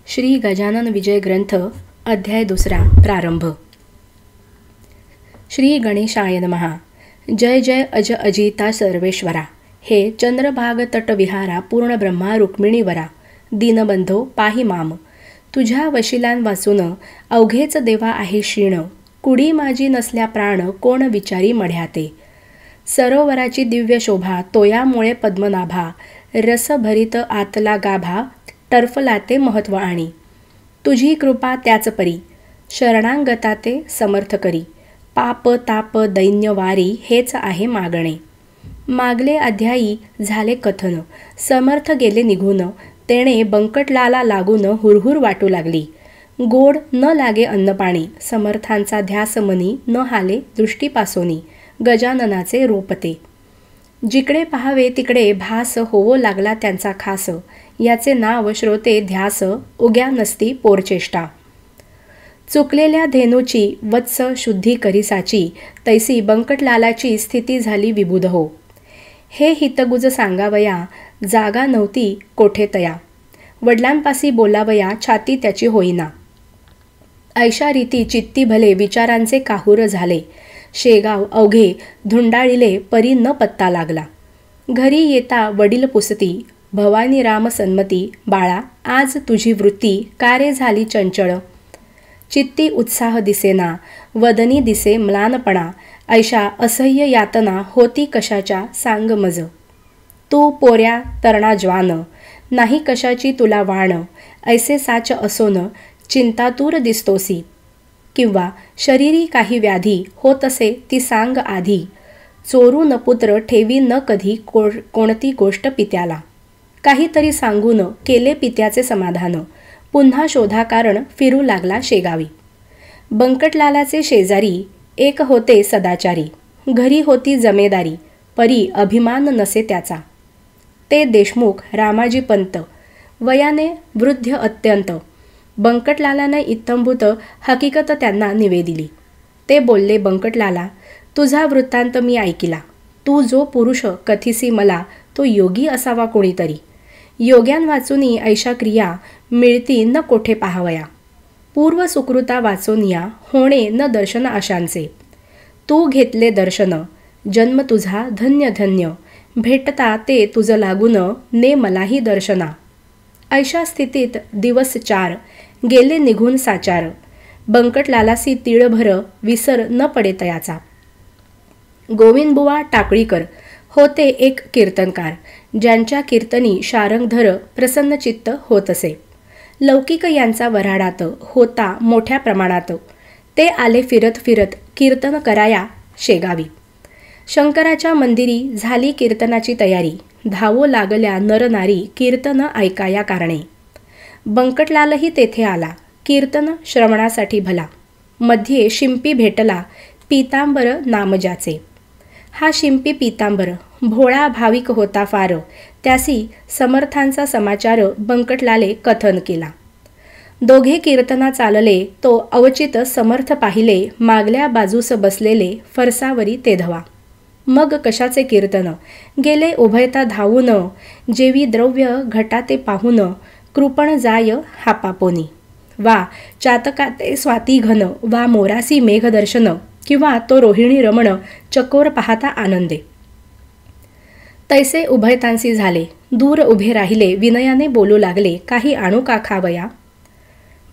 श्री गजानन विजय ग्रंथ अध्याय 2 प्रारंभ। श्री गणेशाय नमः। जय जय अज अजिता सर्वेश्वरा। हे चंद्रभाग तट विहारा पूर्ण ब्रह्मा रुक्मिणीवरा। दीनबंधो पाहि माम। तुझ्या वशिलां वाचून अवघेच देवा आहे क्षीण। कुडी माझी नसल्या प्राण कोण विचारी मढ्याते। सरोवराची दिव्य शोभा तोयामुळे पद्मनाभा। रसभरित आतला गाभा टर्फलाते महत्व आणि। तुझी कृपा त्याच परी शरणांगता ते समर्थ करी। पाप ताप दैन्य वारी हेच आहे मागणे। मागले अध्यायी झाले कथन समर्थ गेले निघून। तेणे बंकटलाला लागून हुरहुर वाटू लागली। गोड न लागे अन्नपाणी समर्थांचा ध्यास मनी न हाले दृष्टीपासोनी गजाननाचे रूपते। जिकडे पाहावे तिकडे भास होवो लागला त्यांचा खास। याचे नाव श्रोते ध्यास उग्या नसती पोरचेष्टा। चुकलेल्या धेनूची वत्स शुद्धी करिसाची तैसी बंकटलालाची स्थिती झाली विबुध हो। हे हितगुज सांगावया जागा नव्हती कोठे तया। वडिलांपासी बोलावया छाती त्याची होईना। ऐशा रीती चित्ती भले विचारांचे काहूर झाले। शेगाव अवघे धुंडाळिले परी न पत्ता लागला। घरी येता वडील पुसती भवानी राम सन्मती। बाळा आज तुझी वृत्ती कारे झाली चंचळ। चित्ती उत्साह दिसेना वदनी दिसे म्लानपणा। ऐशा असह्य यातना होती कशाच्या सांग मज। तू पोऱ्या तरणा ज्वान नाही कशाची तुला वाण। ऐसे साच असोन चिंतातूर दिसतोसी। किंवा शरीरी काही व्याधी होत असे ती सांग आधी। चोरू न पुत्र ठेवी न कधी कोणती गोष्ट पित्याला। काहीतरी सांगून केले पित्याचे समाधान। पुन्हा शोधा कारण फिरू लागला शेगावी। बंकटलालाचे शेजारी एक होते सदाचारी। घरी होती जमेदारी परी अभिमान नसे त्याचा। ते देशमुख रामाजी पंत वयाने वृद्ध अत्यंत। बंकटलालाने इत्थंभूत हकीकत त्यांना निवेदिली। ते बोलले बंकटलाला तुझा वृत्तांत मी ऐकिला। तू जो पुरुष कथिसी मला तो योगी असावा कोणीतरी। योग्यान वाचूनी ऐशा क्रिया मिळती न कोठे पाहावया। पूर्व सुकृता वाचोनिया होणे न दर्शन आशांचे। तू घेतले दर्शन जन्म तुझा धन्य धन्य। भेटता ते तुझ लागून ने मलाही दर्शना। ऐशा स्थितीत दिवस 4 गेले निघून साचार। बंकटलालासी तिळभर विसर न पडे तयाचा। गोविंदबुवा टाकळीकर होते एक कीर्तनकार। ज्यांच्या कीर्तनी शारंगधर प्रसन्नचित्त होत असे। लौकिक यांचा वऱ्हाडात होता मोठ्या प्रमाणात। ते आले फिरत फिरत कीर्तन कराया शेगावी। शंकराच्या मंदिरी झाली कीर्तनाची तयारी। धावो लागल्या नरनारी कीर्तन ऐकाया कारणे। बंकटलालही तेथे आला कीर्तन श्रवणासाठी भला। मध्ये शिंपी भेटला पीतांबर नाम ज्याचे। हा शिंपी पीतांबर भोळा भाविक होता फार। त्यासी समर्थांचा समाचार बंकटलाले कथन केला। दोघे कीर्तना चालले तो अवचित समर्थ पाहिले मागल्या बाजूस बसलेले फरसावरी ते धवा। मग कशाचे कीर्तन गेले उभयता धावून। जेवी द्रव्य घटाते पाहून कृपण जाय हापापोनी। वा चातकाते स्वाती घन वा मोरासी मेघदर्शन किंवा तो रोहिणी रमण चकोर पाहता आनंदे। तैसे उभयतांसी झाले। दूर उभे राहिले विनयाने बोलू लागले काही आणू का खावया।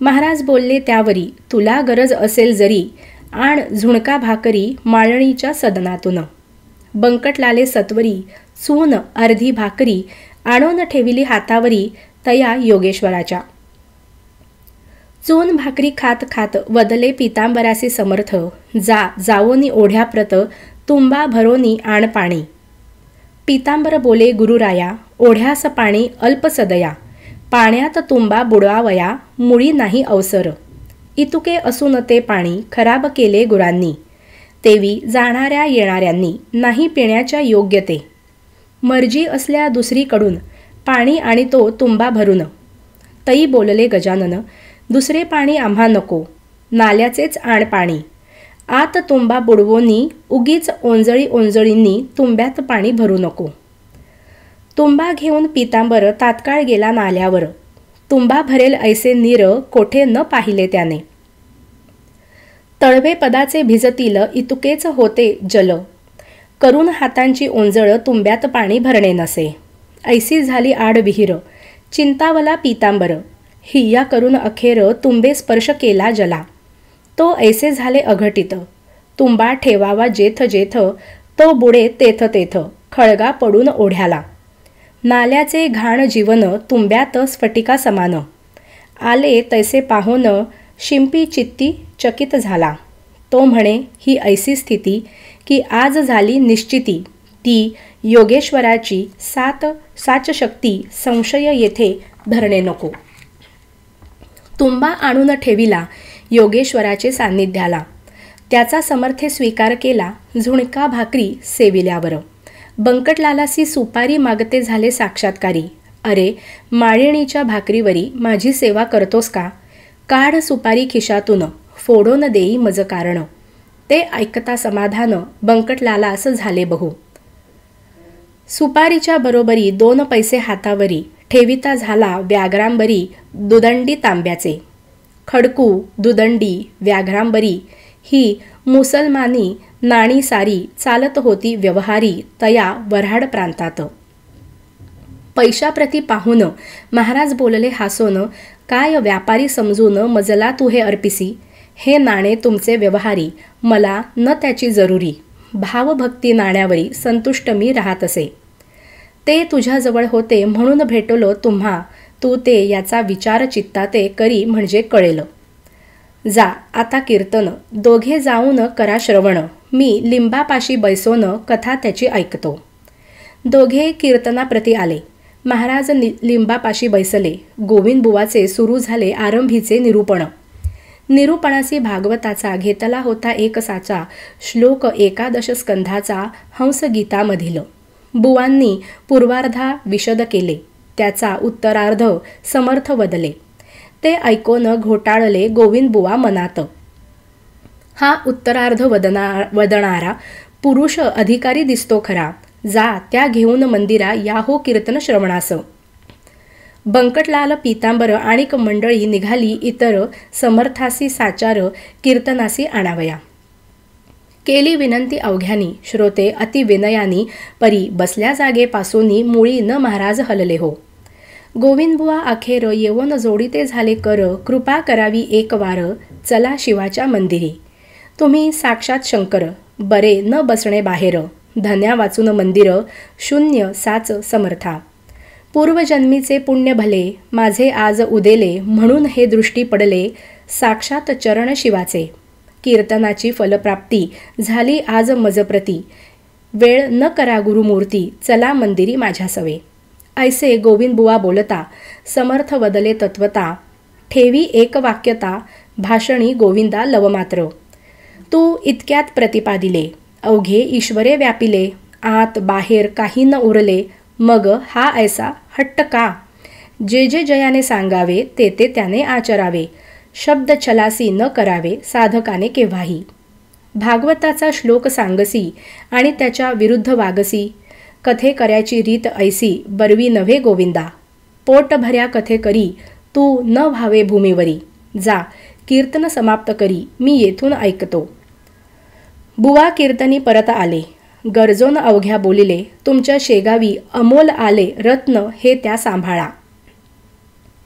महाराज बोलले त्यावरी तुला गरज असेल जरी आण झुणका भाकरी माळणीच्या सदनातून। बंकटलाले सत्वरी चून अर्धी भाकरी आणून ठेविली हातावरी तया योगेश्वराच्या। चून भाकरी खात खात वदले पीतांबरासी समर्थ जावोनी ओढ्याप्रत तुंबा भरोनी आण पाणी। पीतांबर बोले गुरुराया ओढ्यास पाणी अल्प सदया। पाण्यात तुंबा बुडवावया मुळी नाही अवसर। इतुके असून ते पाणी खराब केले गुरांनी। तेवी जाणाऱ्या येणाऱ्यांनी नाही पिण्याच्या योग्य ते। मर्जी असल्या दुसरीकडून पाणी आणि तो तुंबा भरून। तई बोलले गजानन दुसरे पाणी आम्हा नको नाल्याचेच आण पाणी। आत तुंबा बुडवोनी उगीच ओंजळी ओंजळींनी तुंब्यात पाणी भरू नको। तुंबा घेऊन पीतांबर तात्काळ गेला नाल्यावर। तुंबा भरेल ऐसे नीर कोठे न पाहिले त्याने. तळवे पदाचे भिजतील इतुकेच होते जल, करून हातांची ओंजळ तुंब्यात पाणी भरणे नसे. ऐसी झाली आड विहीर, चिंतावला पीतांबर, हिया करून अखेर तुंबे स्पर्श केला जला. तो ऐसे झाले अघटित, तुंबा ठेवावा जेथ जेथ, तो बुडे तेथ तेथ, खळगा पडून ओढ्याला. नाल्याचे घाण जीवन तुंब्यात स्फटिका समान, आले तैसे पाहून शिंपी चित्ती चकित झाला. तो म्हणे ही ऐसी स्थिती, की आज झाली निश्चिती, ती योगेश्वराची साच शक्ती, संशय येथे धरणे नको. तुंबा आणून ठेविला योगेश्वराचे सान्निध्याला, त्याचा समर्थे स्वीकार केला झुणका भाकरी सेविल्यावर. बंकटलालासी सुपारी मागते झाले साक्षात्कारी, अरे माळिणीच्या भाकरीवरी माझी सेवा करतोस का. काढ सुपारी खिशातून, फोडून देई मज कारण. ते ऐकता समाधान बंकटलालास झाले बहु. सुपारीच्या बरोबरी 2 पैसे हातावरी, ठेविता झाला व्याघ्रांबरी दुदंडी तांब्याचे. खडकू दुदंडी व्याघ्रांबरी ही मुसलमानी नाणी सारी, चालत होती व्यवहारी तया वऱ्हाड प्रांतात. पैशाप्रती पाहून महाराज बोलले हासोन, काय व्यापारी समजून मजला तू हे अर्पिसी. हे नाणे तुमचे व्यवहारी, मला न त्याची जरुरी. भावभक्ती नाण्यावरी संतुष्ट मी राहत असे. ते तुझ्याजवळ होते म्हणून भेटलो तुम्हा, तू ते याचा विचार चित्ताते करी म्हणजे कळेल. जा आता कीर्तन, दोघे जाऊन करा श्रवण, मी लिंबापाशी बैसोन कथा त्याची ऐकतो. दोघे कीर्तनाप्रती आले. महाराज लिंबापाशी बैसले. गोविंदबुवाचे सुरू झाले आरंभीचे निरूपण. निरूपणासी भागवताचा घेतला होता एक साचा, श्लोक 11 स्कंधाचा हंसगीतामधील. बुवांनी पूर्वार्धा विशद केले, त्याचा उत्तरार्ध समर्थ वदले. ते ऐकून घोटाळले गोविंदबुवा मनात. हा उत्तरार्ध वदणारा पुरुष अधिकारी दिसतो खरा, जा त्या घेऊन मंदिरा या हो कीर्तन श्रवणास. बंकटलाल पीतांबर आणिक मंडळी निघाली इतर समर्थासी साचार कीर्तनासी आणावया. केली विनंती अवघ्यानी, श्रोते अति विनयानी, परी बसल्या जागेपासूनी मुळी न महाराज हलले हो. गोविंदबुवा अखेर येऊन जोडीते झाले कर, कृपा करावी एक वार, चला शिवाच्या मंदिरी. तुम्ही साक्षात शंकर, बरे न बसणे बाहेर, धन्या वाचून मंदिर, शून्य साच समर्था. पूर्वजन्मीचे पुण्य भले, माझे आज उदेले, म्हणून हे दृष्टी पडले, साक्षात चरण शिवाचे. कीर्तनाची फलप्राप्ती झाली आज मजप्रती, वेळ न करा गुरुमूर्ती, चला मंदिरी माझ्या सवे. ऐसे गोविंदबुवा बोलता, समर्थ वदले तत्वता, ठेवी एक वाक्यता, भाषणी गोविंदा लवमात्र. तू इतक्यात प्रतिपादिले, अवघे ईश्वरे व्यापिले, आत बाहेर काही न उरले, मग हा ऐसा हट्ट का. जे जे जयाने सांगावे ते ते त्याने आचरावे, शब्द छलासी न करावे साधकाने केव्हाही. भागवताचा श्लोक सांगसी आणि त्याच्या विरुद्ध वागसी, कथे करायची रीत ऐसी बरवी नव्हे गोविंदा. पोट भऱ्या कथे करी, तू न व्हावे भूमीवरी. जा कीर्तन समाप्त करी, मी येथून ऐकतो. बुवा कीर्तनी परत आले. गरजोन अवघ्या बोलिले, तुमच्या शेगावी अमोल आले रत्न, हे त्या सांभाळा.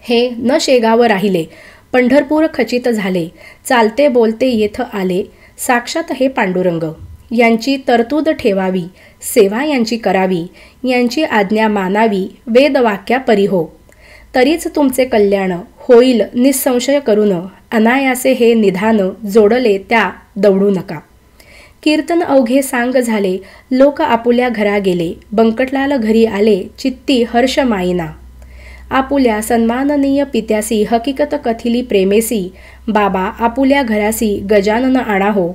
हे न शेगाव राहिले, पंढरपूर खचित झाले, चालते बोलते येथ आले, साक्षात हे पांडुरंग. यांची तरतूद ठेवावी, सेवा यांची करावी, यांची आज्ञा मानावी, वेदवाक्या परिहो. तरीच तुमचे कल्याण होईल निसंशय करून, अनायासे हे निधान जोडले त्या दौडू नका. कीर्तन अवघे सांग झाले, लोक आपुल्या घरा गेले. बंकटलाल घरी आले, चित्ती हर्ष माईना. आपुल्या सन्माननीय पित्यासी हकीकत कथिली प्रेमेसी, बाबा आपुल्या घरासी गजानन आणा हो.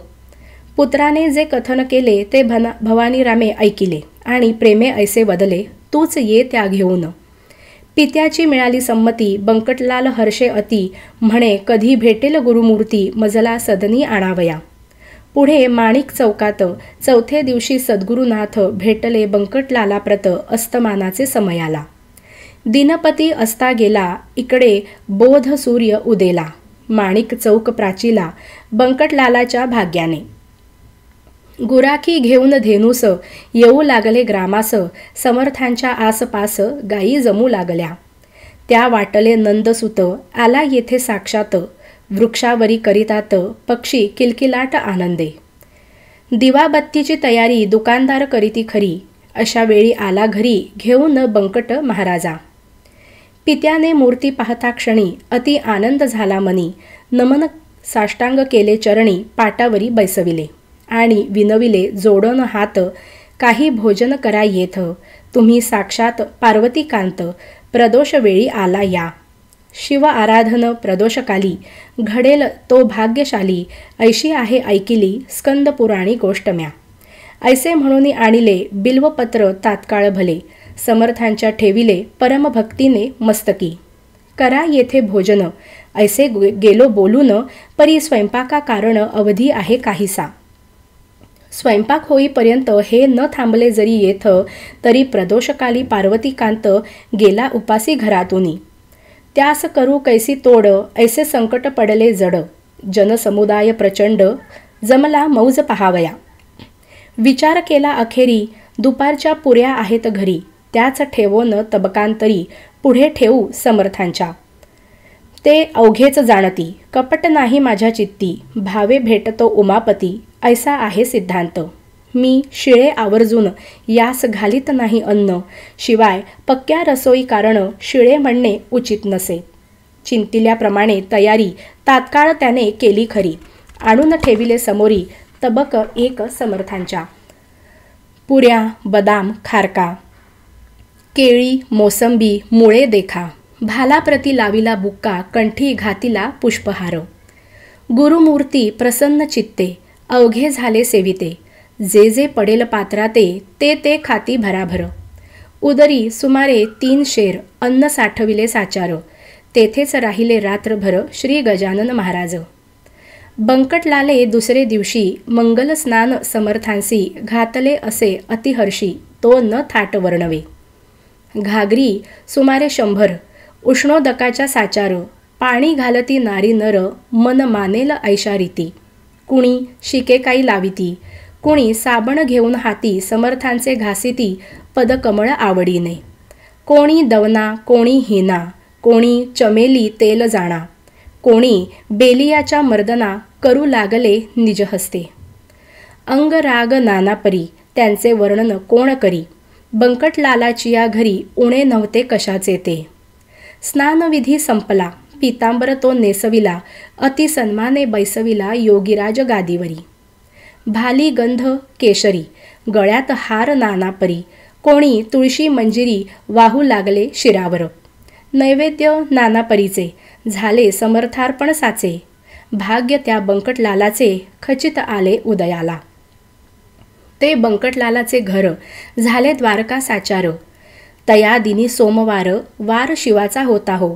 पुत्राने जे कथन केले ते भवानी रामे ऐकिले आणि प्रेमे ऐसे वदले, तूच ये त्या घेऊन. पित्याची मिळाली संमती, बंकटलाल हर्षे अति, म्हणे कधी भेटेल गुरुमूर्ती, मजला सदनी आणावया. पुढे माणिक चौकात 4थ्या दिवशी सद्गुरुनाथ भेटले बंकटलाला प्रत अस्तमानाचे समयाला. दिनपती असता गेला, इकडे बोध सूर्य उदेला. माणिक चौक प्राचीला, बंकटलालाच्या भाग्याने. गुराखी घेऊन धेनूस, येऊ लागले ग्रामास. समर्थांच्या आसपास, गायी जमू लागल्या. त्या वाटले नंदसुत, आला येथे साक्षात. वृक्षावरी करीतात, पक्षी किलकिलाट आनंदे. दिवाबत्तीची तयारी दुकानदार करीती खरी. अशा वेळी आला घरी, घेऊन बंकट महाराजा. पित्याने मूर्ती पाहता क्षणी, अति आनंद झाला मनी. नमन साष्टांग केले चरणी, पाटावरी बैसविले. आणि विनविले जोडून हात, काही भोजन करा येथ. तुम्ही साक्षात पार्वतीकांत, प्रदोष वेळी आला या. शिव आराधन प्रदोषकाली, घडेल तो भाग्यशाली. ऐशी आहे ऐकिली, स्कंद पुराणी गोष्ट म्या. ऐसे म्हणून आणिले, बिल्वपत्र तात्काळ भले. समर्थांच्या ठेविले, परमभक्तीने मस्तकी. करा येथे भोजन, ऐसे गेलो बोलून. परी स्वयंपाका कारण, अवधी आहे काहीसा. स्वयंपाक होईपर्यंत हे न थांबले जरी येथ, तरी प्रदोषकाली पार्वतीकांत गेला उपासी घरातूनी. त्यास करू कैसी तोड, ऐसे संकट पडले जड. जनसमुदाय प्रचंड, जमला मौज पहावया. विचार केला अखेरी, दुपारच्या पुऱ्या आहेत घरी. त्याच ठेवोन तबकांतरी, पुढे ठेवू समर्थांच्या. ते अवघेच जाणती, कपट नाही माझ्या चित्ती. भावे भेटतो उमापती, ऐसा आहे सिद्धांत. मी शिळे आवर्जून, यास घालीत नाही अन्न. शिवाय पक्क्या रसोई कारण, शिळे म्हणणे उचित नसे. चिंतिल्याप्रमाणे तयारी तात्काळ त्याने केली खरी. आणून ठेविले समोरी, तबक एक समर्थांच्या. पुऱ्या, बदाम, खारका, केळी, मोसंबी, मुळे देखा. भालाप्रती लाविला बुक्का, कंठी घातिला पुष्पहार. गुरुमूर्ती प्रसन्न चित्ते, अवघे झाले सेविते. जे जे पडेल पात्राते, ते ते खाती भराभर. उदरी सुमारे 3 शेर, अन्न साठविले साचार. तेथेच राहिले रात्रभर, श्री गजानन महाराज. बंकटलाले दुसरे दिवशी, मंगल स्नान समर्थांसी. घातले असे अतिहर्षी, तो न थाट वर्णवे. घागरी सुमारे 100, उष्णोदकाच्या साचार. पाणी घालती नारी नर, मन मानेल ऐशा रीती. कुणी शिकेकाई लाविती, कुणी साबण घेऊन हाती. समर्थांचे घासिती, पदकमळ आवडीने. कोणी दवना, कोणी हिना, कोणी चमेली तेल जाणा. कोणी बेलियाच्या मर्दना, करू लागले निज हस्ते. अंग राग नानापरी, त्यांचे वर्णन कोण करी. बंकटलालाची या घरी, उणे नव्हते कशाचे ते. स्नानविधी संपला, पितांबर तो नेसविला. अति सन्माने बैसविला, योगीराज गादीवरी. भाली गंध केशरी, गळ्यात हार नानापरी. कोणी तुळशी मंजिरी, वाहू लागले शिरावर. नैवेद्य नानापरीचे, झाले समर्थार्पण साचे. भाग्य त्या बंकटलालाचे, खचित आले उदयाला. ते बंकटलालाचे घर, झाले द्वारका साचार. तया दिनी सोमवार, वार शिवाचा होता हो.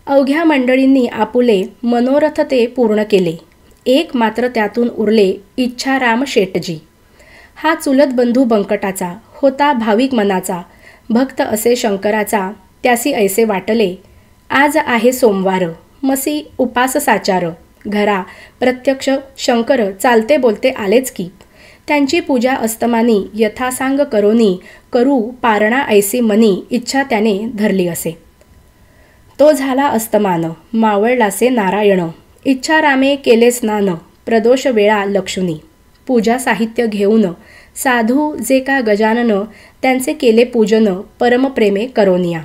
अवघ्या मंडळींनी आपुले, मनोरथ ते पूर्ण केले. एक मात्र त्यातून उरले, इच्छाराम शेटजी. हा चुलत बंधू बंकटाचा, होता भाविक मनाचा. भक्त असे शंकराचा, त्यासी ऐसे वाटले. आज आहे सोमवार, मसी उपास साचार. घरा प्रत्यक्ष शंकर चालते बोलते आलेच की. त्यांची पूजा अस्तमानी, यथासांग करोनी. करू पारणा ऐसी मनी, इच्छा त्याने धरली असे. तो झाला अस्तमान, मावळलासे नारायण. इच्छारामे केले स्नान, प्रदोष वेळा लक्षुनी. पूजा साहित्य घेऊन, साधू जे का गजानन. त्यांचे केले पूजन, परमप्रेमे करोनिया.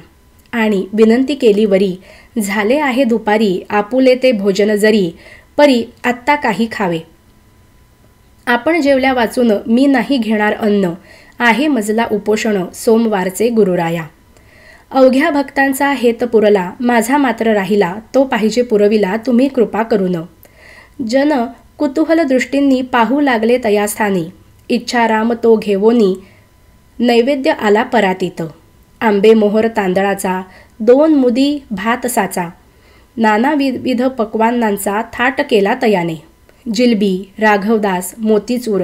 आणि विनंती केली वरी. झाले आहे दुपारी, आपुले ते भोजन जरी. परी आत्ता काही खावे. आपण जेवल्या वाचून, मी नाही घेणार अन्न. आहे मजला उपोषण, सोमवारचे गुरुराया. अवघ्या भक्तांचा हेत पुरला, माझा मात्र राहिला. तो पाहिजे पुरविला, तुम्ही कृपा करून. जन कुतूहल दृष्टींनी पाहू लागले तयास्थानी. इच्छाराम तो घेवोनी, नैवेद्य आला परातीत. आंबे मोहर तांदळाचा, 2 मुदी भात साचा. नानाविध पक्वान्नांचा थाट केला तयाने. जिलबी, राघवदास, मोतीचूर,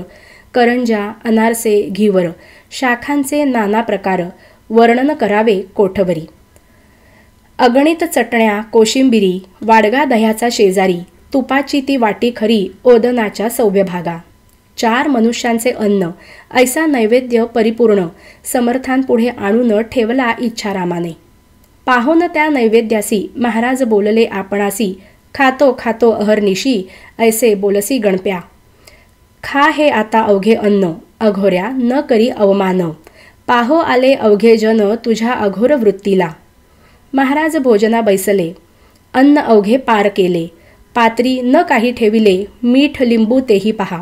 करंजा, अनारसे, घिवर. शाखांचे नाना प्रकार, वर्णन करावे कोठवरी. अगणित चटण्या कोशिंबिरी, वाडगा दह्याचा शेजारी, तुपाची ती वाटी खरी, ओदनाच्या सव्यभागा. 4 मनुष्यांचे अन्न, ऐसा नैवेद्य परिपूर्ण समर्थांपुढे आणून ठेवला इच्छारामाने. पाहोन त्या नैवेद्यासी महाराज बोलले आपणासी, खातो खातो अहर्निशी, ऐसे बोलसी गणप्या. खा हे आता अवघे अन्न, अघोऱ्या न करी अवमान, पाहो आले अवघे जन तुझ्या अघोर वृत्तीला. महाराज भोजना बैसले, अन्न अवघे पार केले, पात्री न काही ठेविले, मीठ लिंबू तेही पहा.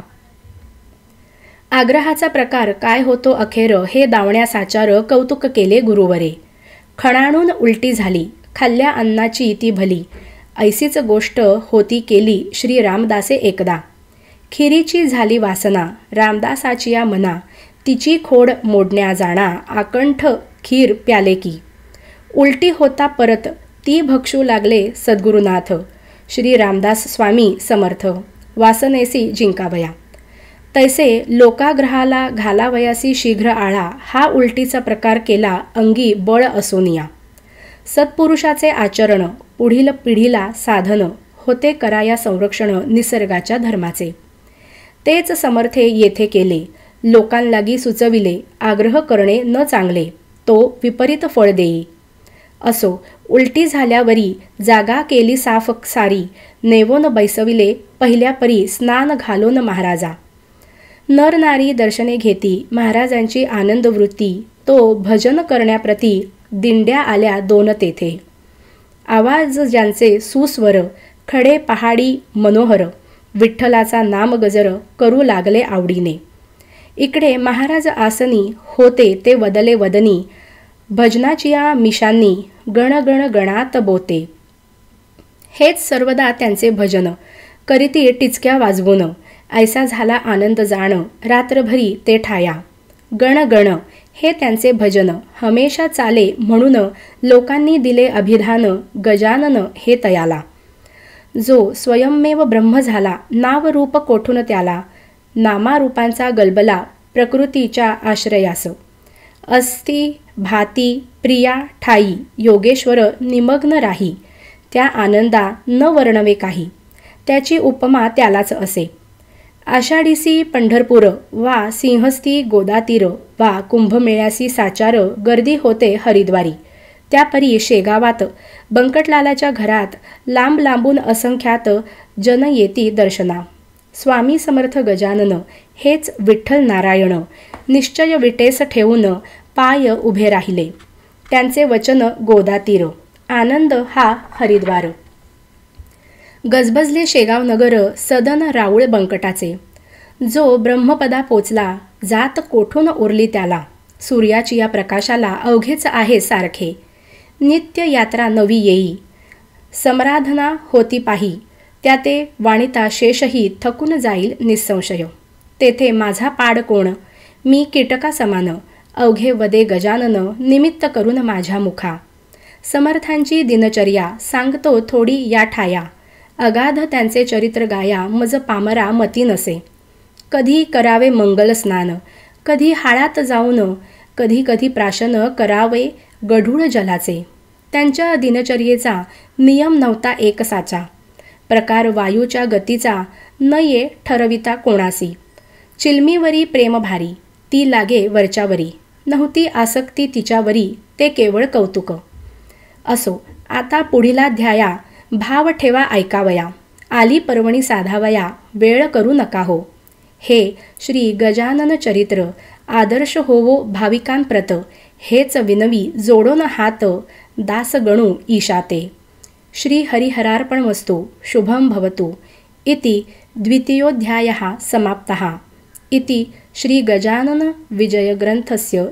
आग्रहाचा प्रकार काय होतो अखेर, हे दावण्यासाचार कौतुक केले गुरुवरे. खणाणून उलटी झाली, खाल्ल्या अन्नाची ती भली, ऐसीच गोष्ट होती केली श्री रामदासे एकदा. खिरीची झाली वासना, रामदासाची या मना, तिची खोड मोडण्या जाणा, आकंठ खीर प्याले की. उलटी होता परत, ती भक्षू लागले सद्गुरुनाथ, श्री रामदास स्वामी समर्थ, वासनेसी जिंकावया. तैसे लोकाग्रहाला घालावयासी शीघ्र आळा, हा उलटीचा प्रकार केला अंगी बळ असोनिया. सत्पुरुषाचे आचरण, पुढील पिढीला साधन, होते कराया संरक्षण निसर्गाच्या धर्माचे. तेच समर्थे येथे केले, लोकांलागी सुचविले, आग्रह करणे न चांगले, तो विपरीत फळ देई. असो, उलटी झाल्यावरी जागा केली साफ सारी, नेवोन बैसविले पहिल्या परी स्नान घालोन महाराजा. नर नारी दर्शने घेती, महाराजांची आनंद वृत्ती, तो भजन करण्याप्रती दिंड्या आल्या 2 तेथे. आवाज ज्यांचे सुस्वर, खडे पहाडी मनोहर, विठ्ठलाचा नाम गजर करू लागले आवडीने. इकडे महाराज आसनी होते ते वदले वदनी, भजनाचिया मिशांनी गण गण गणात बोते. हेच सर्वदा त्यांचे भजन, करीती टिचक्या वाजवून, ऐसा झाला आनंद जाण, रात्रभरी ते ठाया. गण गण हे त्यांचे भजन हमेशा चाले, म्हणून लोकांनी दिले अभिधान, गजानन हे तयाला. जो स्वयंमेव ब्रह्म झाला, नाव रूप कोठून त्याला, नामारूपांचा गलबला प्रकृतीच्या आश्रयास. अस्ति भाती प्रिया ठाई, योगेश्वर निमग्न राही, त्या आनंदा न वर्णवे काही, त्याची उपमा त्यालाच असे. आषाढीसी पंढरपूर, वा सिंहस्थी गोदातीर, वा कुंभमेळ्यासी साचार गर्दी होते हरिद्वारी. त्यापरी शेगावात बंकटलालाच्या घरात लांब लांबून असंख्यात जन येती दर्शना. स्वामी समर्थ गजानन हेच विठ्ठल नारायण, निश्चय विटेस ठेवून पाय उभे राहिले. त्यांचे वचन गोदातीर, आनंद हा हरिद्वार. गजबजले शेगाव नगर सदन राऊळ बंकटाचे. जो ब्रह्मपदा पोचला, जात कोठून उरली त्याला, सूर्याची या प्रकाशाला अवघेच आहे सारखे. नित्य यात्रा नवी येई, समराधना होती पाही, त्या ते वाणिता शेषही थकून जाईल निसंशय. तेथे माझा पाड कोण, मी कीटका समान, अवघे वदे गजानन निमित्त करून माझ्या मुखा. समर्थांची दिनचर्या सांगतो थोडी या ठाया, अगाध त्यांचे चरित्र गाया मज पामरा मती नसे. कधी करावे मंगल स्नान, कधी हाळात जाऊन, कधी कधी प्राशन करावे गढूळ जलाचे. त्यांच्या दिनचर्येचा नियम नव्हता एक साचा, प्रकार वायूच्या गतीचा न ये ठरविता कोणासी. चिलमीवरी प्रेम भारी, ती लागे वरच्यावरी, नव्हती आसक्ती तिच्यावरी, ते केवळ कौतुक. असो, आता पुढीला ध्याया, भाव ठेवा ऐकावया, आली पर्वणी साधावया, वेळ करू नका हो. हे श्री गजानन चरित्र आदर्श होवो भाविकांप्रत, हेच विनवी जोडोन हात, दास गणू ईशाते. श्री हरिहरार्पणमस्तु. शुभं भवतु. इति द्वितीयोऽध्यायः समाप्तः. इति श्री गजानन विजयग्रंथस्य